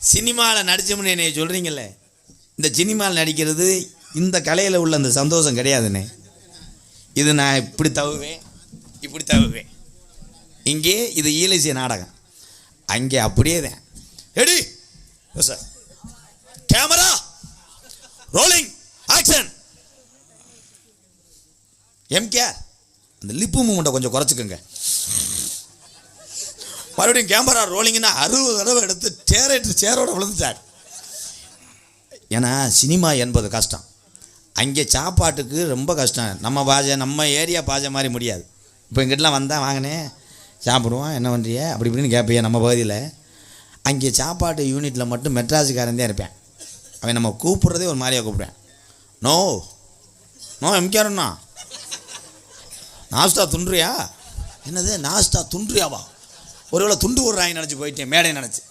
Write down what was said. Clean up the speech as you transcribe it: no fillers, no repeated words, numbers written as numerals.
சினிமாவில் நடித்தோம்னு என்னை சொல்கிறீங்களே, இந்த சினிமாவில் நடிக்கிறது இந்த கலையில் உள்ள அந்த சந்தோஷம் கிடையாதுண்ணே. இது நான் இப்படி தவுவேன். இங்கே இது ஈலிசிய நாடகம், அங்கே அப்படியே தான். எடி sir, camera rolling action. MKR அந்த லிப்பு மூமெண்ட்டை கொஞ்சம் குறைச்சிக்கோங்க. மறுபடியும் கேமரா ரோலிங்னா 60 தடவை எடுத்து சேரோட விழுந்துட்டார். ஏன்னா சினிமா என்பது கஷ்டம். அங்கே சாப்பாட்டுக்கு ரொம்ப கஷ்டம். நம்ம பாஜை, நம்ம ஏரியா பாஜை மாதிரி முடியாது. இப்போ எங்கிட்டலாம் வந்தால் வாங்கினே சாப்பிடுவோம், என்ன பண்ணுறிய அப்படி இப்படின்னு கேட்பையா. நம்ம பகுதியில் அங்கே சாப்பாட்டு யூனிட்டில் மட்டும் மெட்ராஸுக்காரன் தான் இருப்பேன். அவன் நம்ம கூப்பிட்றதே ஒரு மாதிரியாக கூப்பிடுவேன். நோ எம்கேஆர்ண்ணா, நாஸ்டா துண்டுறியா? என்னது நாஸ்டா துண்டுறியாவா? ஒருவேளை துண்டு விடுறாங்க நினச்சி போயிட்டேன், மேடை நினச்சி.